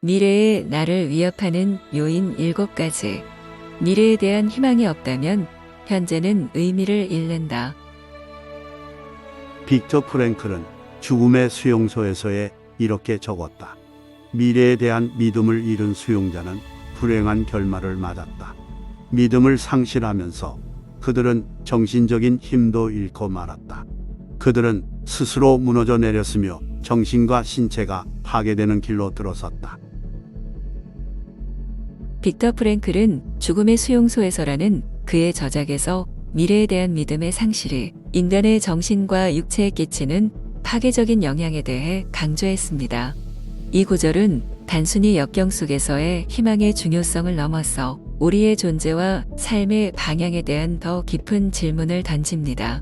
미래의 나를 위협하는 요인 7가지. 미래에 대한 희망이 없다면 현재는 의미를 잃는다. 빅터 프랭클은 죽음의 수용소에서에 이렇게 적었다. 미래에 대한 믿음을 잃은 수용자는 불행한 결말을 맞았다. 믿음을 상실하면서 그들은 정신적인 힘도 잃고 말았다. 그들은 스스로 무너져 내렸으며 정신과 신체가 파괴되는 길로 들어섰다. 빅터 프랭클은 죽음의 수용소에서라는 그의 저작에서 미래에 대한 믿음의 상실이 인간의 정신과 육체에 끼치는 파괴적인 영향에 대해 강조했습니다. 이 구절은 단순히 역경 속에서의 희망의 중요성을 넘어서 우리의 존재와 삶의 방향에 대한 더 깊은 질문을 던집니다.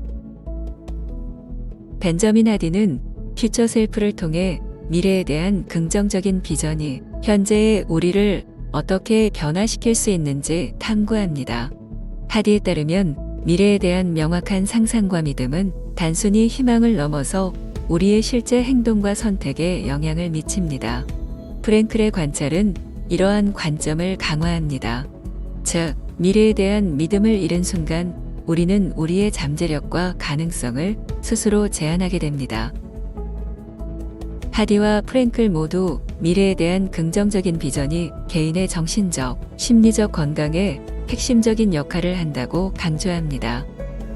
벤저민 하디는 퓨처 셀프를 통해 미래에 대한 긍정적인 비전이 현재의 우리를 어떻게 변화시킬 수 있는지 탐구합니다. 하디에 따르면 미래에 대한 명확한 상상과 믿음은 단순히 희망을 넘어서 우리의 실제 행동과 선택에 영향을 미칩니다. 프랭클의 관찰은 이러한 관점을 강화합니다. 즉, 미래에 대한 믿음을 잃은 순간 우리는 우리의 잠재력과 가능성을 스스로 제한하게 됩니다. 하디와 프랭클 모두 미래에 대한 긍정적인 비전이 개인의 정신적, 심리적 건강에 핵심적인 역할을 한다고 강조합니다.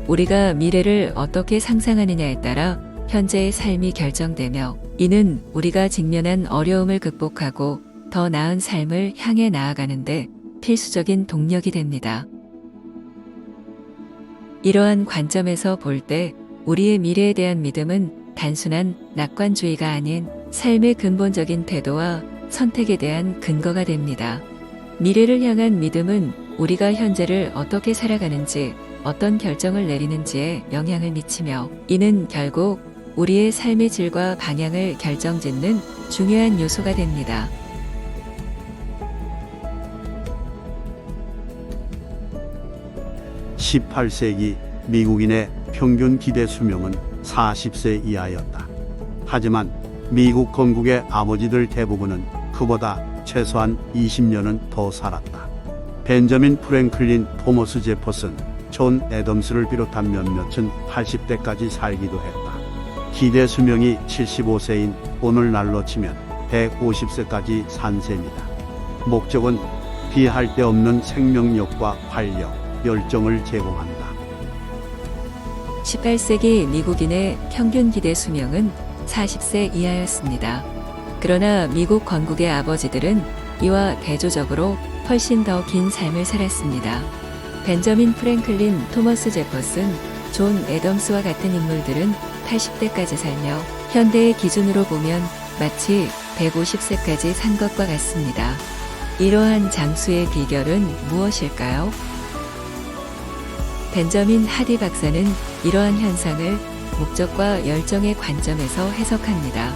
우리가 미래를 어떻게 상상하느냐에 따라 현재의 삶이 결정되며 이는 우리가 직면한 어려움을 극복하고 더 나은 삶을 향해 나아가는데 필수적인 동력이 됩니다. 이러한 관점에서 볼 때 우리의 미래에 대한 믿음은 단순한 낙관주의가 아닌 삶의 근본적인 태도와 선택에 대한 근거가 됩니다. 미래를 향한 믿음은 우리가 현재를 어떻게 살아가는지, 어떤 결정을 내리는지에 영향을 미치며 이는 결국 우리의 삶의 질과 방향을 결정짓는 중요한 요소가 됩니다. (18세기) 미국인의 평균 기대 수명은 40세 이하였다. 하지만 미국 건국의 아버지들 대부분은 그보다 최소한 20년은 더 살았다. 벤저민 프랭클린, 토머스 제퍼슨, 존 애덤스를 비롯한 몇몇은 80대까지 살기도 했다. 기대 수명이 75세인 오늘날로 치면 150세까지 산 셈이다. 목적은 비할 데 없는 생명력과 활력, 열정을 제공한다. 18세기 미국인의 평균 기대 수명은 40세 이하였습니다. 그러나 미국 건국의 아버지들은 이와 대조적으로 훨씬 더 긴 삶을 살았습니다. 벤저민 프랭클린, 토머스 제퍼슨, 존 애덤스와 같은 인물들은 80대까지 살며 현대의 기준으로 보면 마치 150세까지 산 것과 같습니다. 이러한 장수의 비결은 무엇일까요? 벤저민 하디 박사는 이러한 현상을 목적과 열정의 관점에서 해석합니다.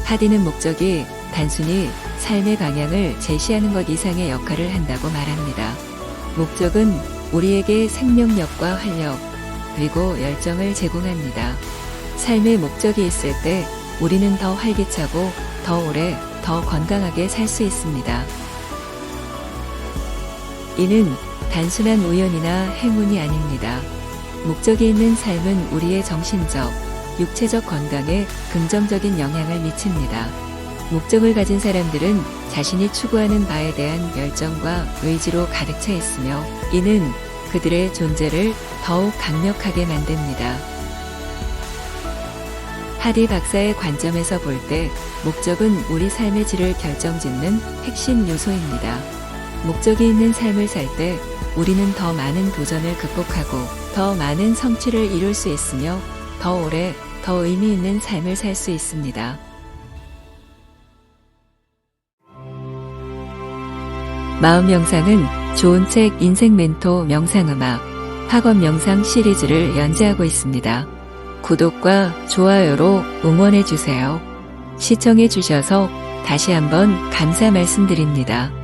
하디는 목적이 단순히 삶의 방향을 제시하는 것 이상의 역할을 한다고 말합니다. 목적은 우리에게 생명력과 활력, 그리고 열정을 제공합니다. 삶의 목적이 있을 때 우리는 더 활기차고 더 오래, 더 건강하게 살 수 있습니다. 이는 단순한 우연이나 행운이 아닙니다. 목적이 있는 삶은 우리의 정신적, 육체적 건강에 긍정적인 영향을 미칩니다. 목적을 가진 사람들은 자신이 추구하는 바에 대한 열정과 의지로 가득 차 있으며 이는 그들의 존재를 더욱 강력하게 만듭니다. 하디 박사의 관점에서 볼 때 목적은 우리 삶의 질을 결정짓는 핵심 요소입니다. 목적이 있는 삶을 살 때 우리는 더 많은 도전을 극복하고 더 많은 성취를 이룰 수 있으며 더 오래, 더 의미 있는 삶을 살 수 있습니다. 마음 명상은 좋은 책 인생 멘토 명상음악 학원 명상 시리즈를 연재하고 있습니다. 구독과 좋아요로 응원해 주세요. 시청해 주셔서 다시 한번 감사 말씀드립니다.